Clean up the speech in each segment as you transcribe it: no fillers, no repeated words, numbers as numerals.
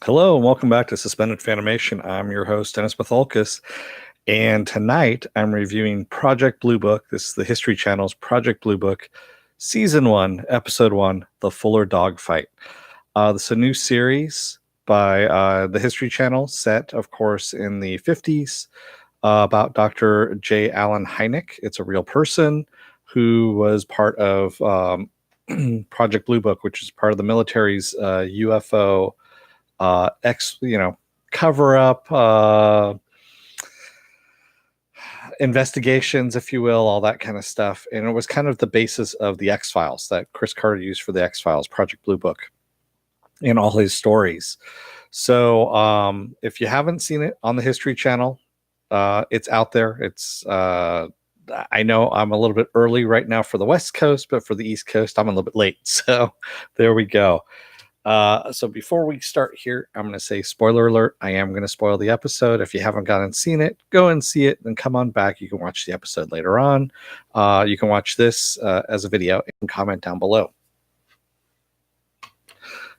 Hello and welcome back to Suspended Fanimation. I'm your host, Dennis Bethalkis, and tonight I'm reviewing Project Blue Book. This is the History Channel's Project Blue Book, Season 1, Episode 1, The Fuller Dogfight. This is a new series by the History Channel, set, of course, in the 50s, about Dr. J. Allen Hynek. It's a real person who was part of Project Blue Book, which is part of the military's UFO cover up, investigations, if you will, all that kind of stuff. And it was kind of the basis of the X-Files that Chris Carter used for the X-Files, Project Blue Book, and all his stories. So if you haven't seen it on the History Channel, it's out there. I know I'm a little bit early right now for the West Coast, but for the East Coast, I'm a little bit late. So there we go. So before we start here, I'm going to say spoiler alert. I am going to spoil the episode. If you haven't gone and seen it, go and see it, then come on back. You can watch the episode later on. You can watch this as a video and comment down below.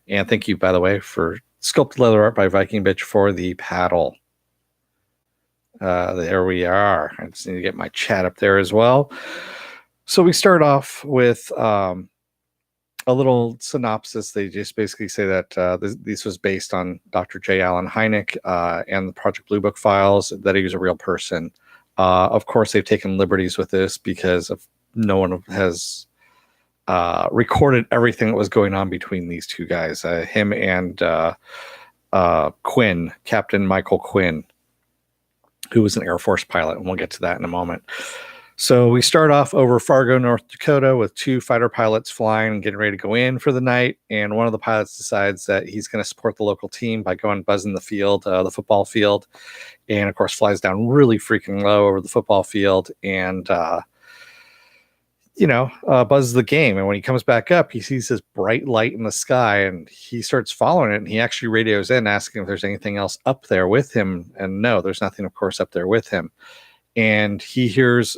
And thank you, by the way, for sculpted leather art by Viking Bitch for the paddle. There we are. I just need to get my chat up there as well. So we start off with a little synopsis. They just basically say that this was based on Dr. J. Allen Hynek and the Project Blue Book files, that he was a real person. Of course, they've taken liberties with this because no one has recorded everything that was going on between these two guys, him and Quinn, Captain Michael Quinn, who was an Air Force pilot, and we'll get to that in a moment. So we start off over Fargo, North Dakota, with two fighter pilots flying and getting ready to go in for the night. And one of the pilots decides that he's going to support the local team by going buzzing the field, the football field. And, of course, flies down really freaking low over the football field and, buzzes the game. And when he comes back up, he sees this bright light in the sky, and he starts following it. And he actually radios in, asking if there's anything else up there with him. And no, there's nothing, of course, up there with him. And he hears...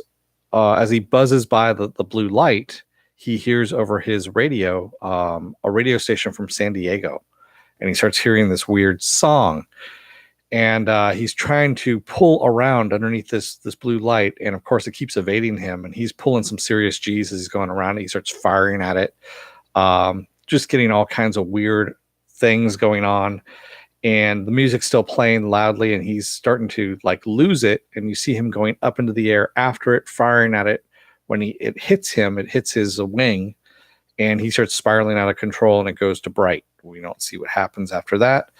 as he buzzes by the blue light, he hears over his radio a radio station from San Diego, and he starts hearing this weird song. And he's trying to pull around underneath this blue light, and of course it keeps evading him. And he's pulling some serious G's as he's going around. He starts firing at it, just getting all kinds of weird things going on. And the music's still playing loudly, and he's starting to lose it. And you see him going up into the air after it, firing at it. When it hits him, it hits his wing, and he starts spiraling out of control, and it goes to bright. We don't see what happens after that.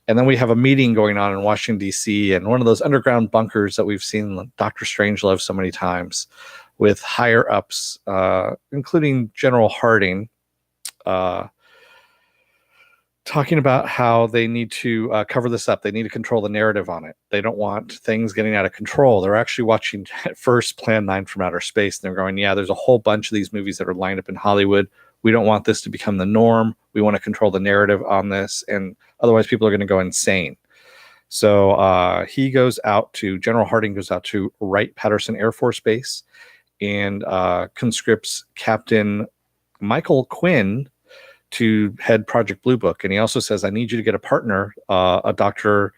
And then we have a meeting going on in Washington, D.C., and one of those underground bunkers that we've seen Dr. Strangelove so many times, with higher ups, including General Harding, talking about how they need to cover this up. They need to control the narrative on it. They don't want things getting out of control. They're actually watching at first Plan 9 from Outer Space, and they're going, yeah, there's a whole bunch of these movies that are lined up in Hollywood. We don't want this to become the norm. We want to control the narrative on this, and otherwise people are going to go insane. So General Harding goes out to Wright-Patterson Air Force Base and conscripts Captain Michael Quinn to head Project Blue Book. And he also says, I need you to get a partner, a Dr.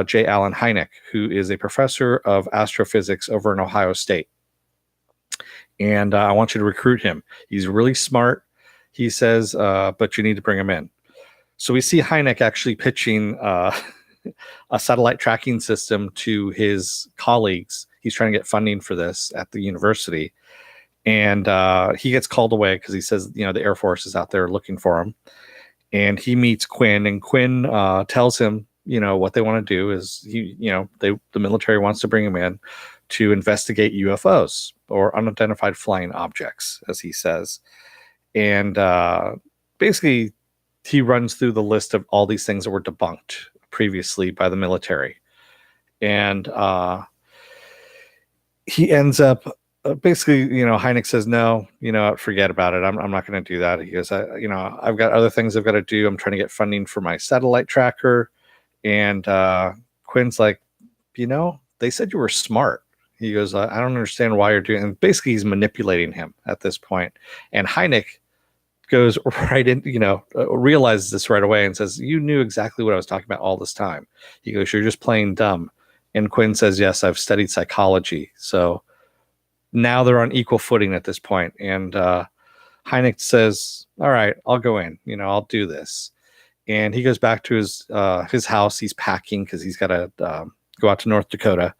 J. Allen Hynek, who is a professor of astrophysics over in Ohio State. And I want you to recruit him. He's really smart, he says, but you need to bring him in. So we see Hynek actually pitching a satellite tracking system to his colleagues. He's trying to get funding for this at the university. And he gets called away because he says, the Air Force is out there looking for him. And he meets Quinn, and Quinn tells him, what they want to do is, the military wants to bring him in to investigate UFOs, or unidentified flying objects, as he says. And basically, he runs through the list of all these things that were debunked previously by the military. And he ends up... basically, Hynek says, no, forget about it. I'm not going to do that. He goes, I've got other things I've got to do. I'm trying to get funding for my satellite tracker. And Quinn's like, they said you were smart. He goes, I don't understand why you're doing it. And basically, he's manipulating him at this point. And Hynek goes right in, realizes this right away and says, "You knew exactly what I was talking about all this time." He goes, "You're just playing dumb." And Quinn says, "Yes, I've studied psychology." So now they're on equal footing at this point. And Hynek says, "All right, I'll go in. I'll do this." And he goes back to his house. He's packing because he's got to go out to North Dakota.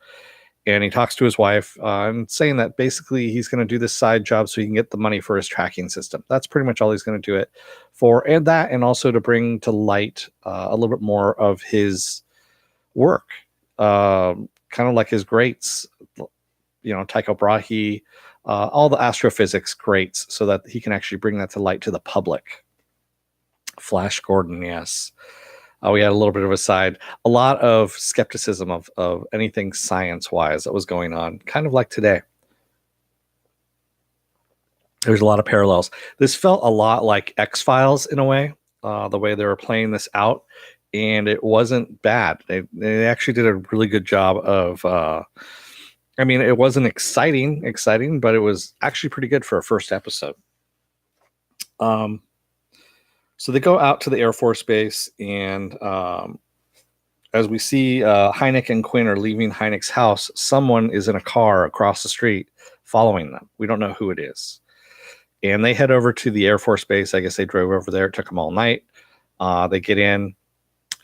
And he talks to his wife and saying that basically he's going to do this side job so he can get the money for his tracking system. That's pretty much all he's going to do it for. And also to bring to light a little bit more of his work, kind of like his greats, Tycho Brahe, all the astrophysics greats, so that he can actually bring that to light to the public. Flash Gordon, yes. We had a little bit of a side, a lot of skepticism of anything science-wise that was going on, kind of like today. There's a lot of parallels. This felt a lot like X-Files in a way, the way they were playing this out, and it wasn't bad. They actually did a really good job of, it wasn't exciting, but it was actually pretty good for a first episode. So they go out to the Air Force Base, and as we see, Hynek and Quinn are leaving Hynek's house. Someone is in a car across the street following them. We don't know who it is. And they head over to the Air Force Base. I guess they drove over there. It took them all night. They get in,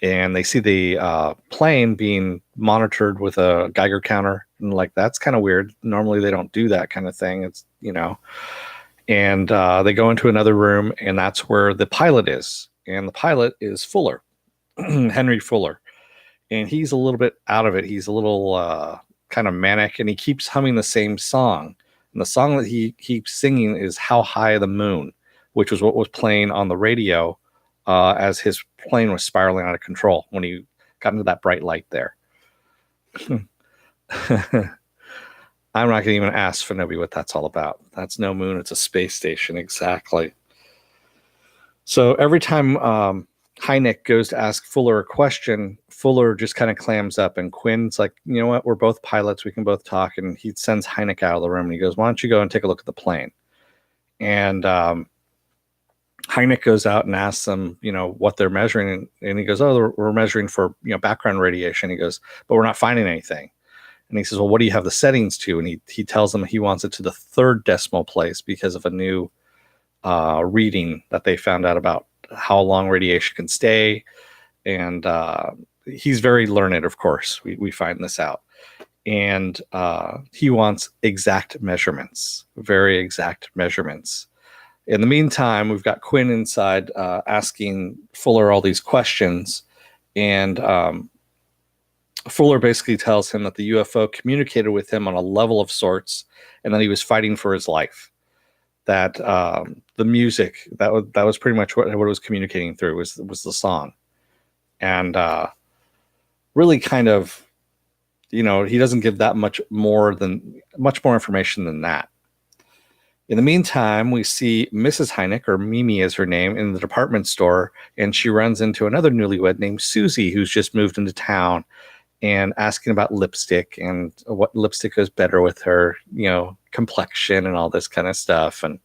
and they see the plane being monitored with a Geiger counter. And that's kind of weird. Normally they don't do that kind of thing. It's, And they go into another room, and that's where the pilot is. And the pilot is Fuller, Henry Fuller. And he's a little bit out of it. He's a little kind of manic, and he keeps humming the same song. And the song that he keeps singing is How High the Moon, which was what was playing on the radio as his plane was spiraling out of control when he got into that bright light there. I'm not going to even ask Fanobi what that's all about. That's no moon. It's a space station. Exactly. So every time Hynek goes to ask Fuller a question, Fuller just kind of clams up, and Quinn's like, "You know what? We're both pilots. We can both talk." And he sends Hynek out of the room, and he goes, "Why don't you go and take a look at the plane?" And Hynek goes out and asks them, what they're measuring. And he goes, "Oh, we're measuring for, background radiation." He goes, "But we're not finding anything." And he says, "Well, what do you have the settings to?" And he tells them he wants it to the third decimal place because of a new reading that they found out about how long radiation can stay. And he's very learned, of course. We find this out. And he wants exact measurements, very exact measurements. In the meantime, we've got Quinn inside asking Fuller all these questions. And Fuller basically tells him that the UFO communicated with him on a level of sorts, and that he was fighting for his life. That the music that was pretty much what it was communicating through was the song, and really kind of, he doesn't give that much more information than that. In the meantime, we see Mrs. Hynek, or Mimi is her name, in the department store, and she runs into another newlywed named Susie, who's just moved into town, and asking about lipstick and what lipstick goes better with her, complexion and all this kind of stuff. And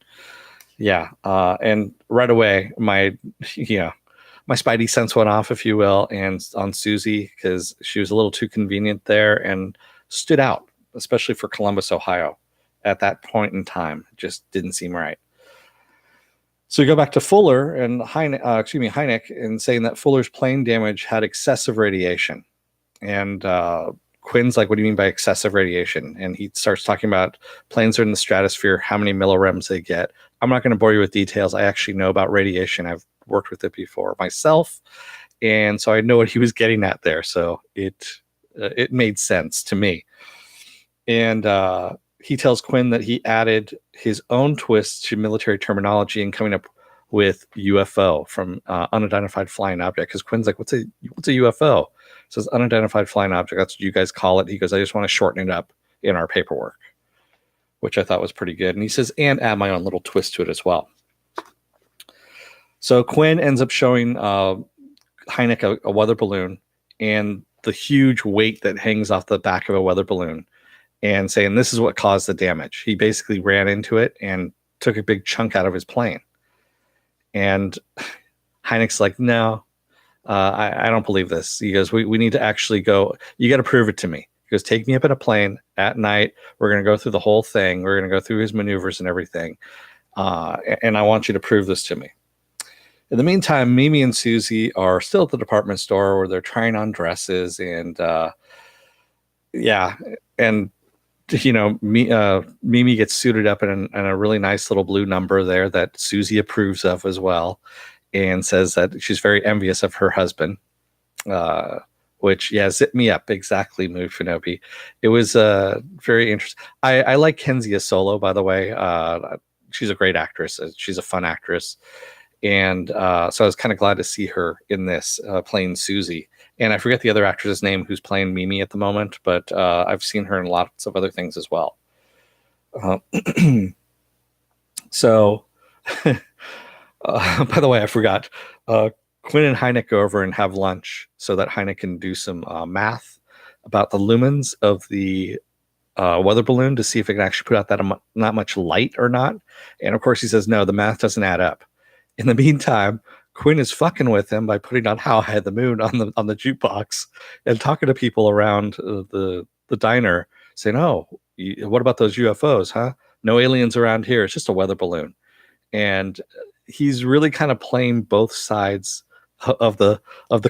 and right away, my spidey sense went off, if you will, and on Susie, because she was a little too convenient there and stood out, especially for Columbus, Ohio. At that point in time, it just didn't seem right. So we go back to Fuller and Hynek, and saying that Fuller's plane damage had excessive radiation. And Quinn's like, "What do you mean by excessive radiation?" And he starts talking about planes are in the stratosphere, how many millirems they get. I'm not going to bore you with details. I actually know about radiation. I've worked with it before myself. And so I know what he was getting at there. So it made sense to me. And he tells Quinn that he added his own twist to military terminology and coming up with UFO from unidentified flying object. Because Quinn's like, what's a UFO? It says unidentified flying object. That's what you guys call it. He goes, "I just want to shorten it up in our paperwork," which I thought was pretty good. And he says, "And add my own little twist to it as well." So Quinn ends up showing Hynek a weather balloon and the huge weight that hangs off the back of a weather balloon, and saying this is what caused the damage. He basically ran into it and took a big chunk out of his plane. And Hynek's like, no, I don't believe this. He goes, we need to actually go. You got to prove it to me. He goes, take me up in a plane at night. We're going to go through the whole thing. We're going to go through his maneuvers and everything. And I want you to prove this to me. In the meantime, Mimi and Susie are still at the department store where they're trying on dresses. And yeah. And, Mimi gets suited up in a really nice little blue number there that Susie approves of as well, and says that she's very envious of her husband. Which, yeah, zip me up. Exactly, Move Finobi. It was very interesting. I like Kenzia Solo, by the way. She's a great actress. She's a fun actress. And so I was kind of glad to see her in this playing Susie. And I forget the other actress's name who's playing Mimi at the moment, but I've seen her in lots of other things as well. So, by the way, I forgot. Quinn and Hynek go over and have lunch so that Hynek can do some math about the lumens of the weather balloon to see if it can actually put out that much light or not. And of course, he says, no, the math doesn't add up. In the meantime, Quinn is fucking with him by putting on How High the Moon on the jukebox and talking to people around the diner, saying, "Oh, what about those UFOs? Huh? No aliens around here. It's just a weather balloon." And he's really kind of playing both sides of the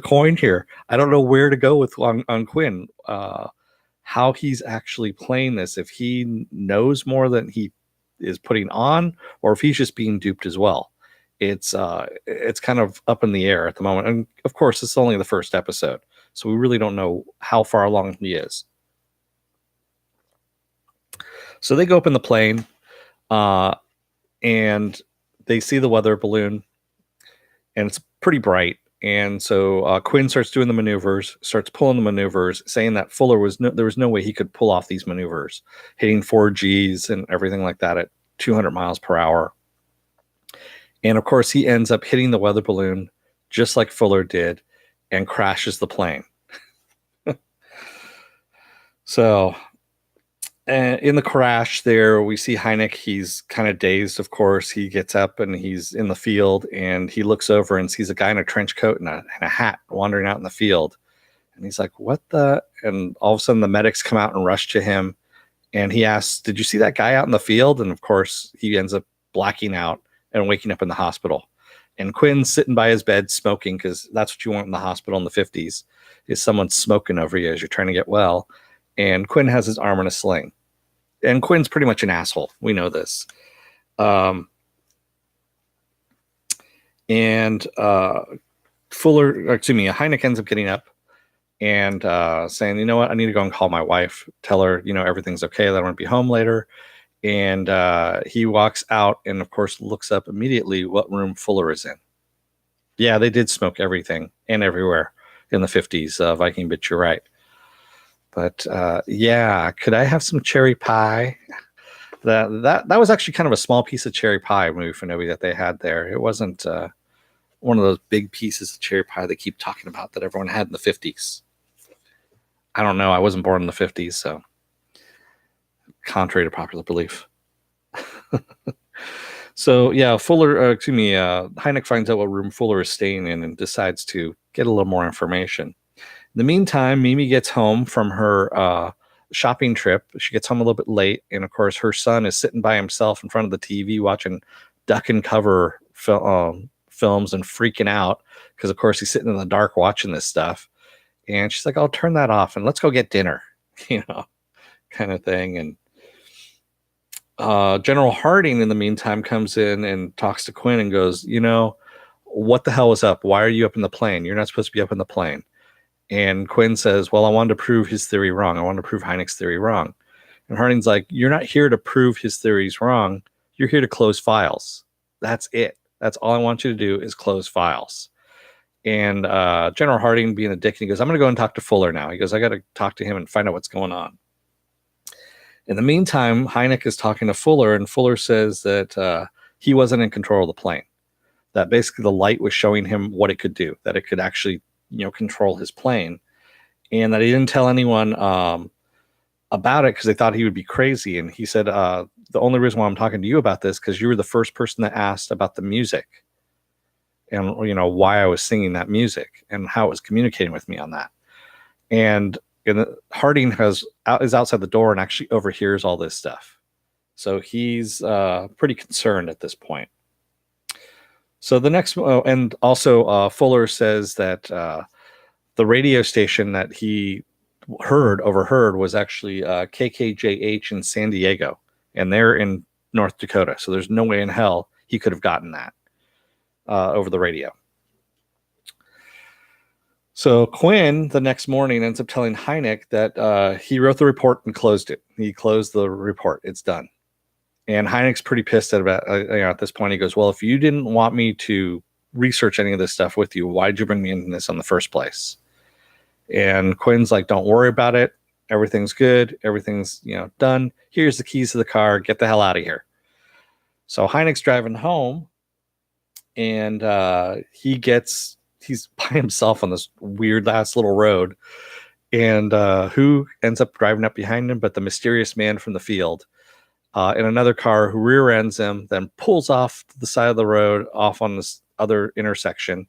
coin here. I don't know where to go with on Quinn. How he's actually playing this, if he knows more than he is putting on, or if he's just being duped as well. It's kind of up in the air at the moment. And of course, it's only the first episode, so we really don't know how far along he is. So they go up in the plane, and they see the weather balloon, and it's pretty bright. And so Quinn starts doing the maneuvers, starts pulling the maneuvers, saying that Fuller there was no way he could pull off these maneuvers, hitting 4Gs and everything like that at 200 miles per hour. And of course, he ends up hitting the weather balloon just like Fuller did and crashes the plane. So in the crash there, we see Hynek. He's kind of dazed, of course. He gets up and he's in the field, and he looks over and sees a guy in a trench coat and a hat wandering out in the field. And he's like, what the? And all of a sudden, the medics come out and rush to him. And he asks, did you see that guy out in the field? And of course, he ends up blacking out and waking up in the hospital. And Quinn's sitting by his bed smoking, because that's what you want in the hospital in the 50s, is someone smoking over you as you're trying to get well. And Quinn has his arm in a sling. And Quinn's pretty much an asshole. We know this. Fuller, Hynek ends up getting up and saying, you know what, I need to go and call my wife, tell her, everything's okay, that I won't be home later. And he walks out and, of course, looks up immediately what room Fuller is in. Yeah, they did smoke everything and everywhere in the 50s. Viking, but you're right. But yeah, could I have some cherry pie? That was actually kind of a small piece of cherry pie, movie Finobi, that they had there. It wasn't one of those big pieces of cherry pie they keep talking about that everyone had in the 50s. I don't know. I wasn't born in the 50s, so contrary to popular belief. So yeah, Hynek finds out what room Fuller is staying in and decides to get a little more information. In the meantime, Mimi gets home from her shopping trip. She gets home a little bit late, and of course, her son is sitting by himself in front of the TV watching duck and cover films and freaking out because, of course, he's sitting in the dark watching this stuff. And she's like, "I'll turn that off and let's go get dinner," kind of thing. And General Harding, in the meantime, comes in and talks to Quinn and goes, what the hell was up? Why are you up in the plane? You're not supposed to be up in the plane. And Quinn says, well, I wanted to prove his theory wrong. I wanted to prove Hynek's theory wrong. And Harding's like, you're not here to prove his theories wrong. You're here to close files. That's it. That's all I want you to do is close files. And General Harding, being a dick, he goes, I'm going to go and talk to Fuller now. He goes, I got to talk to him and find out what's going on. In the meantime, Hynek is talking to Fuller, and Fuller says that he wasn't in control of the plane. That basically the light was showing him what it could do, that it could actually control his plane, and that he didn't tell anyone about it because they thought he would be crazy. And he said, the only reason why I'm talking to you about this because you were the first person that asked about the music. and why I was singing that music and how it was communicating with me on that. And Harding is outside the door and actually overhears all this stuff. So he's pretty concerned at this point. So the next, and also Fuller says that the radio station that he overheard was actually KKJH in San Diego, and they're in North Dakota. So there's no way in hell he could have gotten that over the radio. So Quinn, the next morning, ends up telling Hynek that he wrote the report and closed it. He closed the report. It's done. And Hynek's pretty pissed at this point. He goes, well, if you didn't want me to research any of this stuff with you, why did you bring me into this in the first place? And Quinn's like, don't worry about it. Everything's good. Everything's, done. Here's the keys to the car. Get the hell out of here. So Hynek's driving home, and he's by himself on this weird last little road. And who ends up driving up behind him but the mysterious man from the field in another car, who rear ends him, then pulls off to the side of the road off on this other intersection.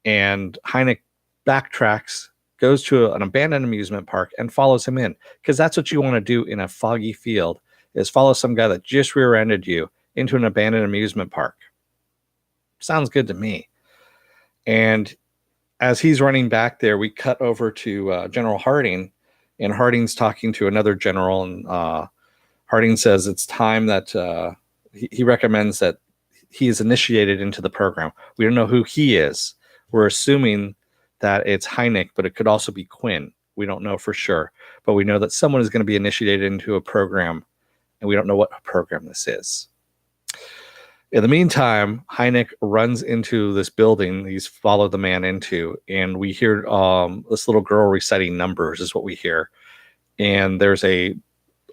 And Hynek backtracks, goes to an abandoned amusement park, and follows him in, because that's what you want to do in a foggy field, is follow some guy that just rear-ended you into an abandoned amusement park. Sounds good to me. And as he's running back there, we cut over to General Harding, and Harding's talking to another general, and Harding says it's time that he recommends that he is initiated into the program. We don't know who he is. We're assuming that it's Hynek, but it could also be Quinn. We don't know for sure, but we know that someone is going to be initiated into a program, and we don't know what program this is. In the meantime, Hynek runs into this building he's followed the man into, and we hear this little girl reciting numbers is what we hear. And there's a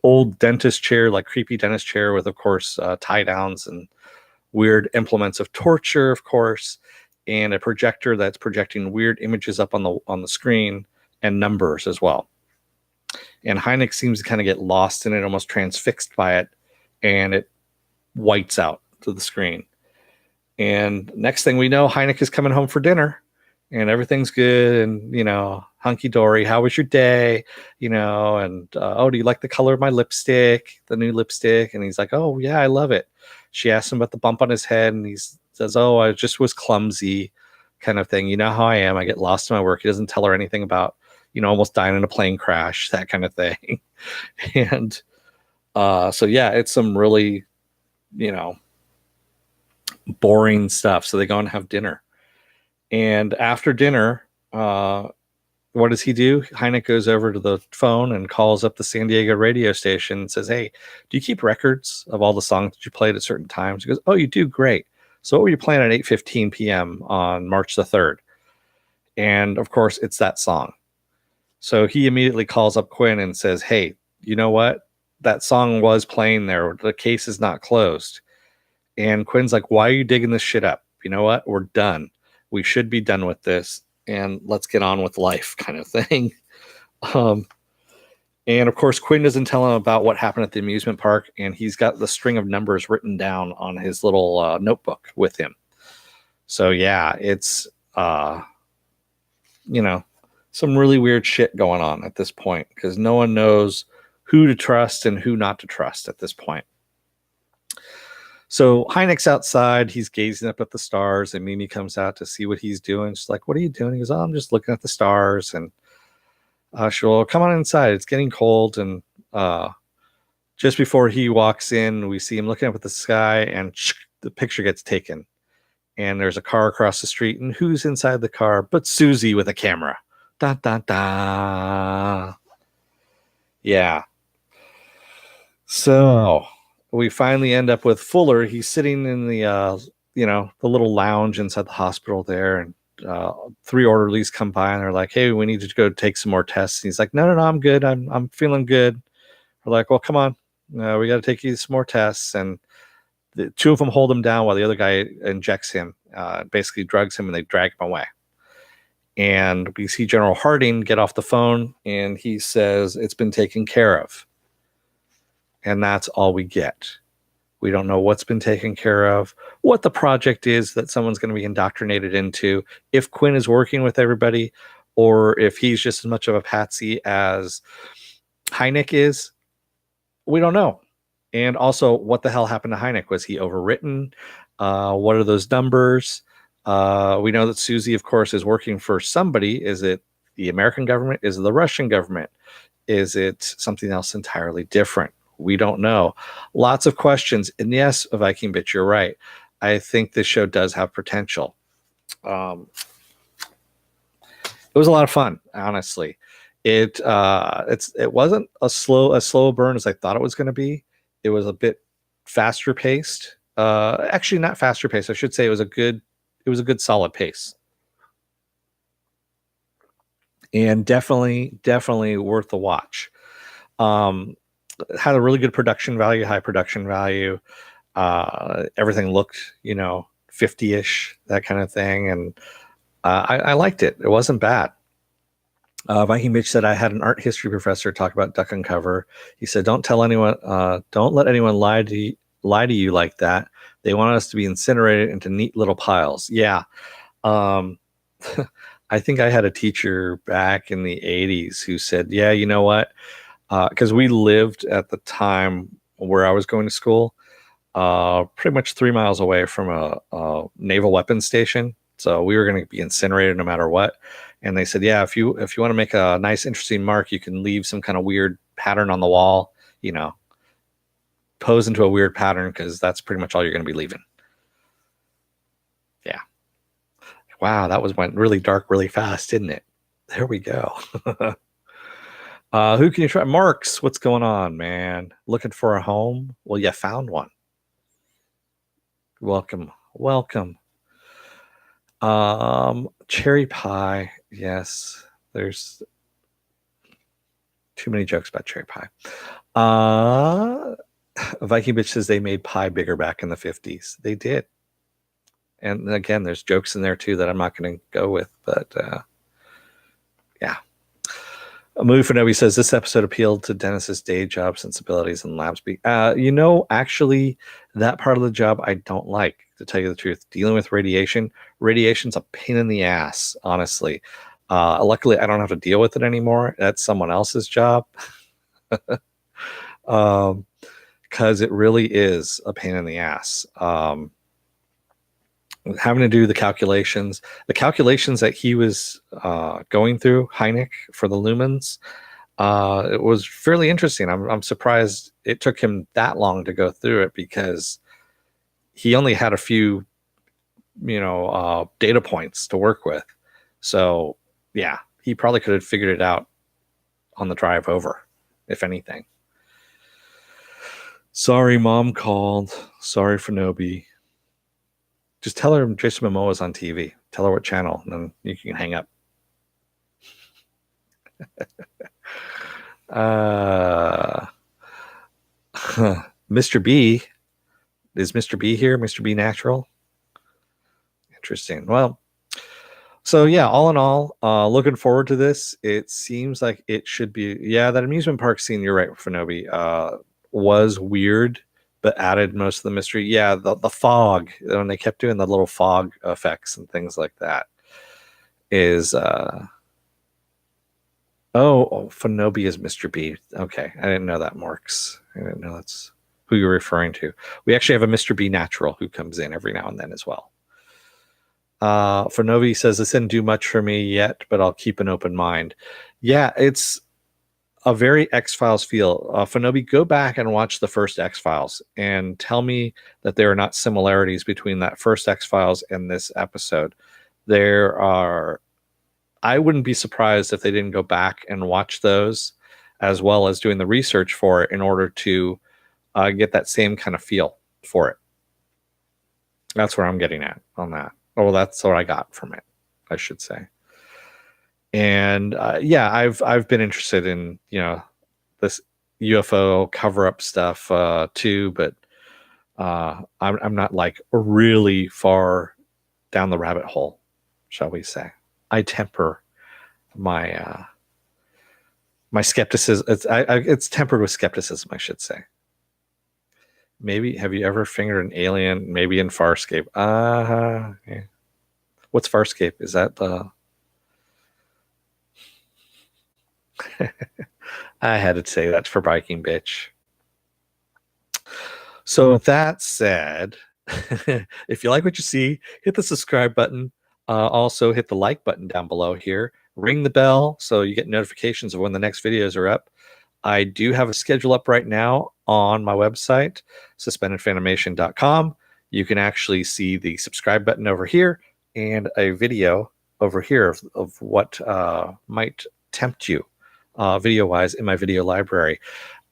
old dentist chair, like creepy dentist chair with, of course, tie downs and weird implements of torture, of course, and a projector that's projecting weird images up on the screen and numbers as well. And Hynek seems to kind of get lost in it, almost transfixed by it, and it whites out to the screen. And next thing we know, Hynek is coming home for dinner, and everything's good and, hunky-dory. How was your day? And, oh, do you like the color of my lipstick, the new lipstick? And he's like, oh, yeah, I love it. She asks him about the bump on his head, and he says, oh, I just was clumsy, kind of thing. You know how I am. I get lost in my work. He doesn't tell her anything about, almost dying in a plane crash, that kind of thing. And so, yeah, it's some really, boring stuff. So they go and have dinner. And after dinner, what does he do? Hynek goes over to the phone and calls up the San Diego radio station and says, hey, do you keep records of all the songs that you played at certain times? He goes, oh, you do? Great. So what were you playing at 8:15 p.m. on March the 3rd? And, of course, it's that song. So he immediately calls up Quinn and says, hey, you know what? That song was playing there. The case is not closed. And Quinn's like, why are you digging this shit up? You know what? We're done. We should be done with this, and let's get on with life, kind of thing. And of course, Quinn doesn't tell him about what happened at the amusement park, and he's got the string of numbers written down on his little notebook with him. So yeah, it's some really weird shit going on at this point, because no one knows who to trust and who not to trust at this point. So Hynek's outside. He's gazing up at the stars, and Mimi comes out to see what he's doing. She's like, what are you doing? He goes, oh, I'm just looking at the stars. And she'll come on inside. It's getting cold. And just before he walks in, we see him looking up at the sky, and the picture gets taken. And there's a car across the street. And who's inside the car but Susie with a camera? Da, da, da. Yeah. So we finally end up with Fuller. He's sitting in the the little lounge inside the hospital there, and 3 orderlies come by and they're like, hey, we need to go take some more tests. And he's like, no, I'm good. I'm feeling good. We're like, well, come on, we got to take you some more tests. And the 2 of them hold him down while the other guy injects him, basically drugs him, and they drag him away. And we see General Harding get off the phone, and he says it's been taken care of. And that's all we get. We don't know what's been taken care of, what the project is that someone's going to be indoctrinated into, if Quinn is working with everybody, or if he's just as much of a patsy as Hynek is. We don't know. And also, what the hell happened to Hynek? Was he overwritten? What are those numbers? We know that Susie, of course, is working for somebody. Is it the American government? Is it the Russian government? Is it something else entirely different? We don't know. Lots of questions. And yes, Viking Bitch, you're right. I think this show does have potential. It was a lot of fun, honestly. It wasn't as slow a burn as I thought it was going to be. It was a bit faster paced. Actually, not faster paced. I should say it was a good solid pace, and definitely worth the watch. Had a really good production value, high production value. Everything looked, 50-ish, that kind of thing, and I liked it. It wasn't bad. Viking Bitch said, I had an art history professor talk about Duck and Cover. He said, don't let anyone lie to you like that. They want us to be incinerated into neat little piles. Yeah. I think I had a teacher back in the 80s who said, yeah, you know what? Because we lived at the time where I was going to school, pretty much 3 miles away from a naval weapons station. So we were going to be incinerated no matter what. And they said, yeah, if you want to make a nice, interesting mark, you can leave some kind of weird pattern on the wall, pose into a weird pattern, because that's pretty much all you're going to be leaving. Yeah. Wow, went really dark really fast, didn't it? There we go. Who can you try? Marks, what's going on, man? Looking for a home? Well, you found one. Welcome. Cherry pie. Yes, there's too many jokes about cherry pie. Viking Bitch says they made pie bigger back in the 50s. They did. And again, there's jokes in there too that I'm not going to go with, but yeah. Movie for Nobi says this episode appealed to Dennis's day job sensibilities and lab speak. Actually, that part of the job I don't like, to tell you the truth. Dealing with radiation's a pain in the ass, honestly. Luckily, I don't have to deal with it anymore. That's someone else's job. Because it really is a pain in the ass. Having to do the calculations that he was going through, Hynek, for the lumens, it was fairly interesting. I'm surprised it took him that long to go through it, because he only had a few, data points to work with. So yeah, he probably could have figured it out on the drive over, if anything. Sorry, Mom called. Sorry for Nobi. Just tell her Jason Momoa is on TV. Tell her what channel, and then you can hang up. Mr. B. Is Mr. B here? Mr. B Natural? Interesting. Well, so yeah, all in all, looking forward to this. It seems like it should be. Yeah, that amusement park scene, you're right, Fanobi, was weird, but added most of the mystery. Yeah, the fog, when they kept doing the little fog effects and things like that, is Fanobi is Mr. B. Okay, I didn't know that, Marks. I didn't know that's who you're referring to. We actually have a Mr. B Natural who comes in every now and then as well. Fanobi says this didn't do much for me yet, but I'll keep an open mind. Yeah, it's a very X-Files feel. Fanobi, go back and watch the first X-Files and tell me that there are not similarities between that first X-Files and this episode. There are. I wouldn't be surprised if they didn't go back and watch those, as well as doing the research for it in order to get that same kind of feel for it. That's where I'm getting at on that. Oh, that's what I got from it, I should say. And yeah, I've been interested in this UFO cover-up stuff too, but I'm not like really far down the rabbit hole, shall we say. I temper my my skepticism. It's tempered with skepticism, I should say. Maybe have you ever fingered an alien? Maybe in Farscape. Yeah. What's Farscape? Is that the? I had to say that's for biking, bitch. So with that said, if you like what you see, hit the subscribe button. Also hit the like button down below here. Ring the bell so you get notifications of when the next videos are up. I do have a schedule up right now on my website, suspendedfanimation.com. You can actually see the subscribe button over here and a video over here of what might tempt you video-wise in my video library.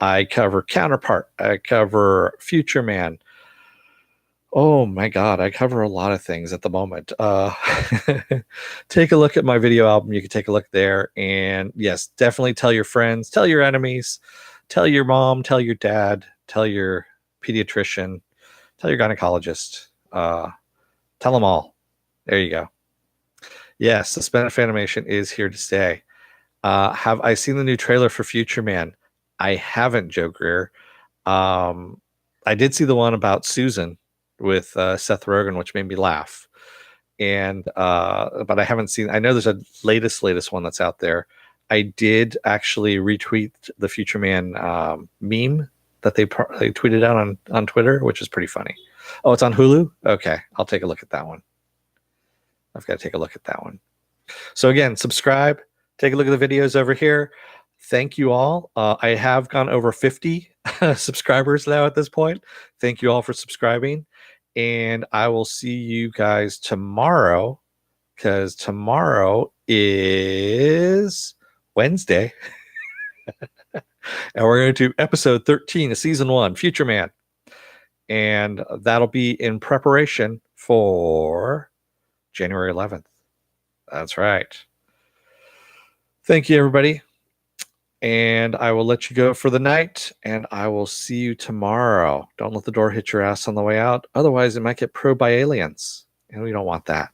I cover Counterpart. I cover Future Man. Oh my God, I cover a lot of things at the moment. Take a look at my video album. You can take a look there. And yes, definitely tell your friends, tell your enemies, tell your mom, tell your dad, tell your pediatrician, tell your gynecologist. Tell them all. There you go. Yes, Suspended Fanimation is here to stay. Have I seen the new trailer for Future Man? I haven't, Joe Greer. I did see the one about Susan with Seth Rogen, which made me laugh. And but I haven't seen. I know there's a latest one that's out there. I did actually retweet the Future Man meme that they tweeted out on Twitter, which is pretty funny. Oh, it's on Hulu. Okay, I'll take a look at that one. I've got to take a look at that one. So again, subscribe. Take a look at the videos over here. Thank you all. I have gone over 50 subscribers now at this point. Thank you all for subscribing. And I will see you guys tomorrow, because tomorrow is Wednesday. And we're going to do episode 13 of season 1, Future Man. And that'll be in preparation for January 11th. That's right. Thank you, everybody. And I will let you go for the night, and I will see you tomorrow. Don't let the door hit your ass on the way out. Otherwise, it might get probed by aliens, and we don't want that.